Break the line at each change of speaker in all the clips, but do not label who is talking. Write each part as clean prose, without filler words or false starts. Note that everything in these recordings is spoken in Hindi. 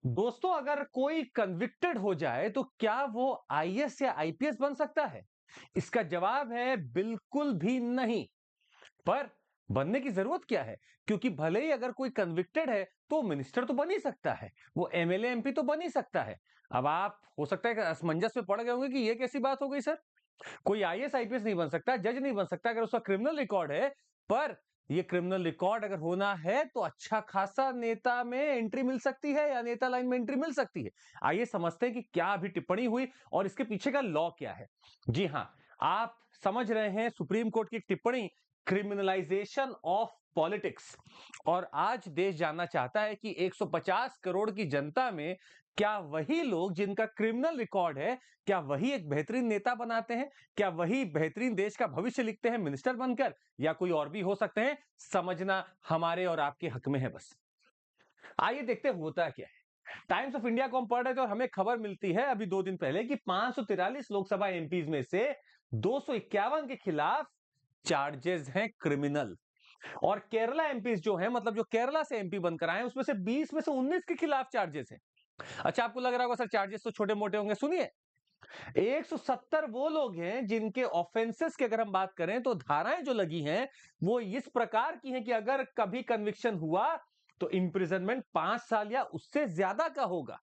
दोस्तों, अगर कोई कन्विक्टेड हो जाए तो क्या वो आईएएस या आईपीएस बन सकता है? इसका जवाब है बिल्कुल भी नहीं। पर बनने की जरूरत क्या है? क्योंकि भले ही अगर कोई कन्विक्टेड है तो मिनिस्टर तो बन ही सकता है, वो एमएलए एमपी तो बन ही सकता है। अब आप हो सकता है कि असमंजस में पड़ गए होंगे कि ये कैसी बात हो गई सर। कोई आईएएस आईपीएस नहीं बन सकता, जज नहीं बन सकता अगर उसका क्रिमिनल रिकॉर्ड है। पर ये क्रिमिनल रिकॉर्ड अगर होना है तो अच्छा खासा नेता में एंट्री मिल सकती है या नेता लाइन में एंट्री मिल सकती है। आइए समझते हैं कि क्या अभी टिप्पणी हुई और इसके पीछे का लॉ क्या है। जी हां, आप समझ रहे हैं सुप्रीम कोर्ट की एक टिप्पणी, क्रिमिनलाइजेशन ऑफ पॉलिटिक्स। और आज देश जानना चाहता है कि 150 करोड़ की जनता में क्या वही लोग जिनका क्रिमिनल रिकॉर्ड है, क्या वही एक बेहतरीन नेता बनाते हैं? क्या वही बेहतरीन देश का भविष्य लिखते हैं मिनिस्टर बनकर, या कोई और भी हो सकते हैं? समझना हमारे और आपके हक में है बस। आइए देखते हैं होता क्या है। टाइम्स ऑफ इंडिया को हम पढ़ रहे थे और हमें खबर मिलती है अभी 2 दिन पहले कि 543 लोकसभा एमपीज में से 251 के खिलाफ चार्जेस हैं क्रिमिनल। और केरला एमपीज जो है, मतलब जो केरला से एमपी बनकर आए हैं, उसमें से 20 में से 19 के खिलाफ चार्जेस हैं। अच्छा, आपको लग रहा होगा सर चार्जेस तो छोटे मोटे होंगे। सुनिए, 170 वो लोग हैं जिनके ऑफेंसेस की अगर हम बात करें तो धाराएं जो लगी हैं वो इस प्रकार की हैं कि अगर कभी कन्विक्शन हुआ तो इंप्रिजनमेंट 5 साल या उससे ज्यादा का होगा।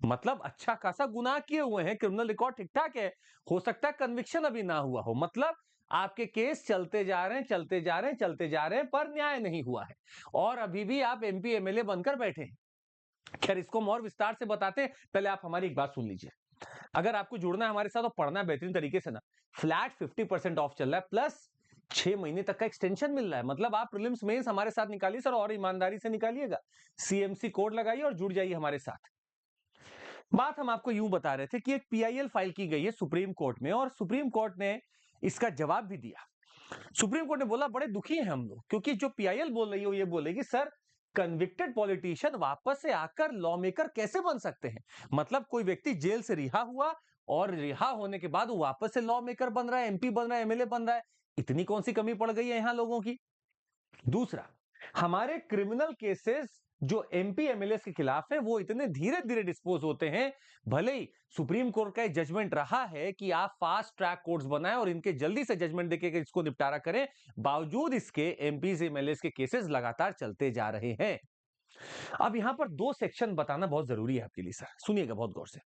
मतलब अच्छा खासा गुनाह किए हुए हैं, क्रिमिनल रिकॉर्ड ठीक ठाक है, हो सकता है कन्विक्शन अभी ना हुआ हो। मतलब आपके केस चलते जा रहे हैं, चलते जा रहे हैं, चलते जा रहे हैं, पर न्याय नहीं हुआ है और अभी भी आप एमपी एमएलए बनकर बैठे हैं। खैर, इसको हम और विस्तार से बताते हैं, पहले आप हमारी एक बात सुन लीजिए। अगर आपको जुड़ना है हमारे साथ और पढ़ना है बेहतरीन तरीके से ना, फ्लैट 50% ऑफ चल रहा है, प्लस 6 महीने तक का एक्सटेंशन मिल रहा है। मतलब आप प्रीलिम्स मेंस हमारे साथ निकालिए सर, और ईमानदारी से निकालिएगा। सीएमसी कोड लगाइए और जुड़ जाइए हमारे साथ। बात हम आपको यूं बता रहे थे कि एक पीआईएल फाइल की गई है सुप्रीम कोर्ट में और सुप्रीम कोर्ट ने इसका जवाब भी दिया। सुप्रीम कोर्ट ने बोला बड़े दुखी हैं हम लोग, क्योंकि जो पीआईएल बोल रही है वो ये बोलेगी सर, कन्विक्टेड पॉलिटिशियन वापस से आकर लॉ मेकर कैसे बन सकते हैं? मतलब कोई व्यक्ति जेल से रिहा हुआ और रिहा होने के बाद वो वापस से लॉ मेकर बन रहा है, एमपी बन रहा है, एमएलए बन रहा है। इतनी कौन सी कमी पड़ गई है यहां लोगों की? दूसरा, हमारे क्रिमिनल केसेस जो एमपी एमएलए के खिलाफ है वो इतने धीरे धीरे डिस्पोज होते हैं। भले ही सुप्रीम कोर्ट का जजमेंट रहा है कि आप फास्ट ट्रैक कोर्ट्स बनाएं और इनके जल्दी से जजमेंट देके इसको निपटारा करें, बावजूद इसके एमपी एमएलए के केसेस लगातार चलते जा रहे हैं। अब यहां पर 2 सेक्शन बताना बहुत जरूरी है आपके लिए सर, सुनिएगा बहुत गौर से।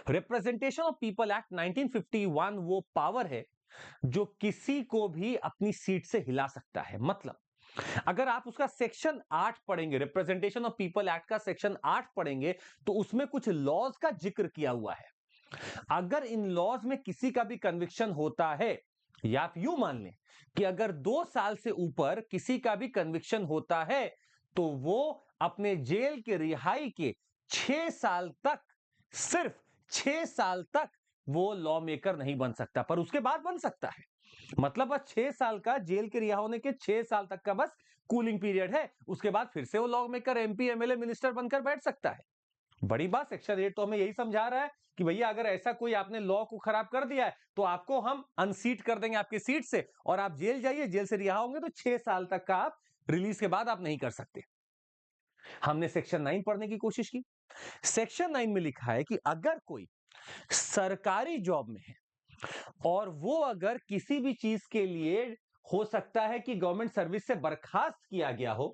रिप्रेजेंटेशन ऑफ पीपल एक्ट 1951 वो पावर है जो किसी को भी अपनी सीट से हिला सकता है। मतलब अगर आप उसका सेक्शन 8 पढ़ेंगे, रिप्रेजेंटेशन ऑफ पीपल एक्ट का सेक्शन 8 पढ़ेंगे, तो उसमें कुछ लॉज का जिक्र किया हुआ है। अगर इन लॉज में किसी का भी कन्विक्शन होता है, या आप यूं मान लें कि अगर 2 साल से ऊपर किसी का भी कन्विक्शन होता है, तो वो अपने जेल के रिहाई के 6 साल तक, सिर्फ 6 साल तक वो लॉ मेकर नहीं बन सकता, पर उसके बाद बन सकता है। मतलब बस 6 साल का जेल के रिहा होने के 6 साल तक का बस कूलिंग पीरियड है, उसके बाद फिर से वो law maker MP MLA minister बनकर बैठ सकता है। बड़ी बात, सेक्शन 8 तो हमें यही समझा रहा है कि भैया अगर ऐसा कोई आपने लॉ को खराब कर दिया है तो आपको हम अनसीट कर देंगे आपकी सीट से और आप जेल जाइए, जेल से रिहा होंगे तो 6 साल तक का आप रिलीज के बाद आप नहीं कर सकते। हमने सेक्शन 9 पढ़ने की कोशिश की। सेक्शन 9 में लिखा है कि अगर कोई सरकारी जॉब में है और वो अगर किसी भी चीज के लिए, हो सकता है कि गवर्नमेंट सर्विस से बर्खास्त किया गया हो,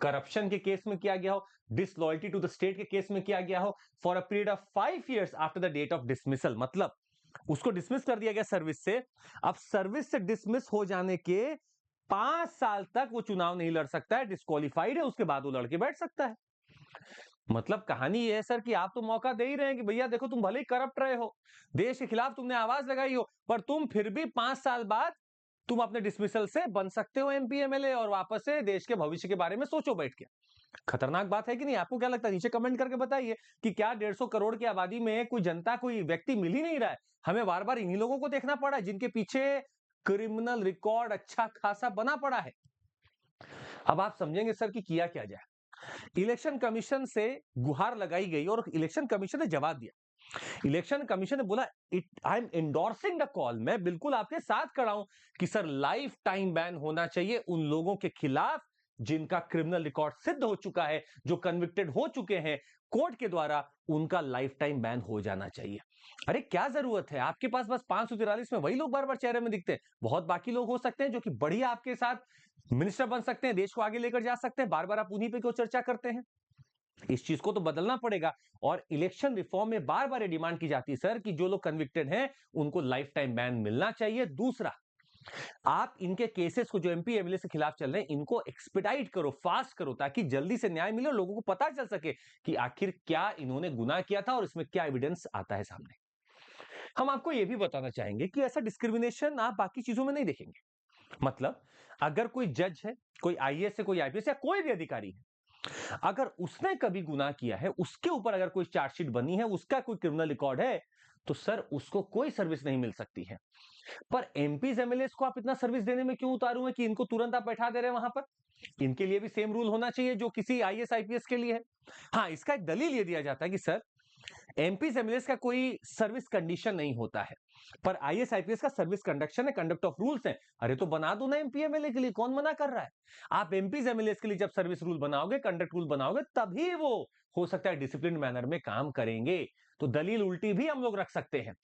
करप्शन के केस में किया गया हो, डिसलॉयल्टी टू द स्टेट के केस में किया गया हो, for a period of 5 years after the date of dismissal, मतलब उसको डिसमिस कर दिया गया सर्विस से। अब सर्विस से डिसमिस हो जाने के 5 साल तक वो चुनाव नहीं लड़ सकता है, डिस्क्वालिफाइड है, उसके बाद वो लड़के बैठ सकता है। मतलब कहानी ये है सर कि आप तो मौका दे ही रहे हैं कि भैया देखो, तुम भले ही करप्ट रहे हो, देश के खिलाफ तुमने आवाज लगाई हो, पर तुम फिर भी 5 साल बाद तुम अपने डिसमिसल से बन सकते हो एमपी एमएलए और वापस से देश के भविष्य के बारे में सोचो बैठ के। खतरनाक बात है कि नहीं? आपको क्या लगता है? नीचे कमेंट करके बताइए कि क्या 150 करोड़ की आबादी में कोई जनता, कोई व्यक्ति मिल ही नहीं रहा है? हमें बार बार इन्हीं लोगों को देखना पड़ा है जिनके पीछे क्रिमिनल रिकॉर्ड अच्छा खासा बना पड़ा है। अब आप समझेंगे सर कि किया क्या जाए। इलेक्शन कमीशन से गुहार लगाई गई और इलेक्शन कमीशन ने जवाब दिया। इलेक्शन कमीशन ने बोला, it I am endorsing the call, मैं बिल्कुल आपके साथ खड़ा हूं कि सर लाइफ टाइम बैन होना चाहिए उन लोगों के खिलाफ जिनका क्रिमिनल रिकॉर्ड सिद्ध हो चुका है, जो कन्विक्टेड हो चुके हैं कोर्ट के द्वारा, उनका लाइफ टाइम बैन हो जाना चाहिए। अरे क्या जरूरत है, आपके पास बस 543 में वही लोग बार बार चेहरे में दिखते हैं। बहुत बाकी लोग हो सकते हैं जो कि बढ़िया आपके साथ मिनिस्टर बन सकते हैं, देश को आगे लेकर जा सकते हैं। बार बार आप उन्हीं पे क्यों चर्चा करते हैं? इस चीज को तो बदलना पड़ेगा। और इलेक्शन रिफॉर्म में बार बार ये डिमांड की जाती है सर कि जो लोग कन्विक्टेड हैं उनको लाइफ टाइम बैन मिलना चाहिए। दूसरा, आप इनके केसेस को जो एमपी एमएलए के खिलाफ चल रहे हैं इनको एक्सपेडाइट करो, फास्ट करो, ताकि जल्दी से न्याय मिले और लोगों को पता चल सके कि आखिर क्या इन्होंने गुनाह किया था और इसमें क्या एविडेंस आता है सामने। हम आपको यह भी बताना चाहेंगे कि ऐसा डिस्क्रिमिनेशन आप बाकी चीजों में नहीं देखेंगे। मतलब अगर कोई जज है, कोई आईएएस है, कोई आईपीएस या कोई भी अधिकारी है, अगर उसने कभी गुनाह किया है, उसके ऊपर अगर कोई चार्जशीट बनी है, उसका कोई क्रिमिनल रिकॉर्ड है, तो सर उसको कोई सर्विस नहीं मिल सकती है। पर एमपीज एमएलए को आप इतना सर्विस देने में क्यों उतारू हैं कि इनको तुरंत आप बैठा दे रहे हैं वहां पर? इनके लिए भी सेम रूल होना चाहिए जो किसी आईएएस आईपीएस के लिए है। हाँ, इसका एक दलील ये दिया जाता है कि सर एमपीज एमएलए का कोई सर्विस कंडीशन नहीं होता है, पर आईएएस आईपीएस का सर्विस कंडक्शन है, कंडक्ट ऑफ रूल्स है। अरे तो बना दो ना एमपी एमएलए के लिए, कौन मना कर रहा है? आप एमपीज एमएलए के लिए जब सर्विस रूल बनाओगे, कंडक्ट रूल बनाओगे, तभी वो हो सकता है डिसिप्लिन मैनर में काम करेंगे। तो दलील उल्टी भी हम लोग रख सकते हैं।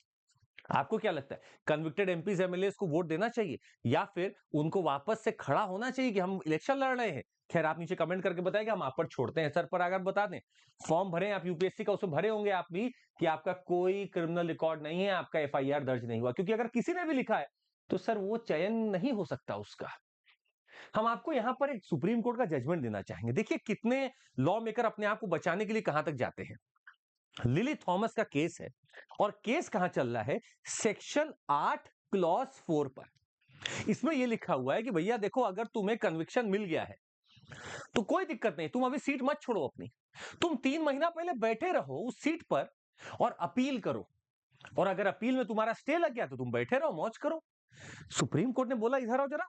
आपको क्या लगता है, कन्विक्टेड एमपीज एमएलए को वोट देना चाहिए या फिर उनको वापस से खड़ा होना चाहिए कि हम इलेक्शन लड़ रहे हैं? खैर, आप नीचे कमेंट करके बताएंगे, हम आप पर छोड़ते हैं। सर पर अगर बता दें, फॉर्म भरे आप यूपीएससी का, उसमें भरे होंगे आप भी कि आपका कोई क्रिमिनल रिकॉर्ड नहीं है, आपका एफआईआर दर्ज नहीं हुआ, क्योंकि अगर किसी ने भी लिखा है तो सर वो चयन नहीं हो सकता उसका। हम आपको यहां पर एक सुप्रीम कोर्ट का जजमेंट देना चाहेंगे। देखिए कितने लॉ मेकर अपने आप को बचाने के लिए कहां तक जाते हैं। लिली थॉमस का केस है और केस कहां चल रहा है, सेक्शन 8 क्लॉज 4 पर। इसमें यह लिखा हुआ है कि भैया देखो, अगर तुम्हें कन्विक्शन मिल गया है तो कोई दिक्कत नहीं, तुम अभी सीट मत छोड़ो अपनी, तुम 3 महीना पहले बैठे रहो उस सीट पर और अपील करो, और अगर अपील में तुम्हारा स्टे लग गया तो तुम बैठे रहो, मौज करो। सुप्रीम कोर्ट ने बोला इधर आओ जरा।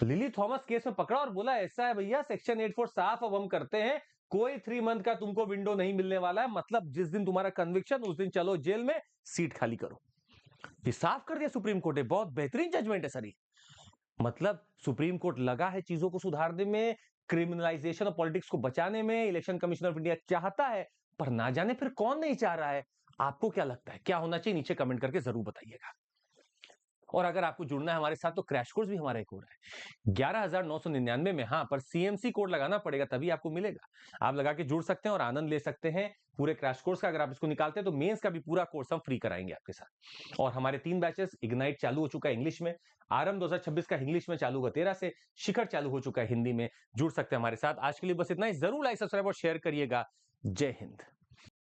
लिली थॉमस केस में पकड़ा और बोला ऐसा है भैया, सेक्शन 8 4 साफ अब हम करते हैं, कोई 3 मंथ का तुमको विंडो नहीं मिलने वाला है। मतलब जिस दिन तुम्हारा कन्विक्शन उस दिन चलो जेल में, सीट खाली करो। ये साफ कर दिया सुप्रीम कोर्ट ने। बहुत बेहतरीन जजमेंट है सर ये। मतलब सुप्रीम कोर्ट लगा है चीजों को सुधारने में, क्रिमिनलाइजेशन ऑफ पॉलिटिक्स को बचाने में। इलेक्शन कमीशन ऑफ इंडिया चाहता है, पर ना जाने फिर कौन नहीं चाह रहा है। आपको क्या लगता है क्या होना चाहिए, नीचे कमेंट करके जरूर बताइएगा। और अगर आपको जुड़ना है हमारे साथ तो क्रैश कोर्स भी हमारा एक हो रहा है 11,999 में। हाँ, पर सीएमसी कोड लगाना पड़ेगा तभी आपको मिलेगा। आप लगा के जुड़ सकते हैं और आनंद ले सकते हैं पूरे क्रैश कोर्स का। अगर आप इसको निकालते हैं तो मेंस का भी पूरा कोर्स हम फ्री कराएंगे आपके साथ। और हमारे 3 बैचेस, इग्नाइट चालू हो चुका है इंग्लिश में, आरंभ 2026 का इंग्लिश में चालू होगा 13 से, शिखर चालू हो चुका है हिंदी में। जुड़ सकते हैं हमारे साथ। आज के लिए बस इतना ही। जरूर लाइक, सब्सक्राइब और शेयर करिएगा। जय हिंद।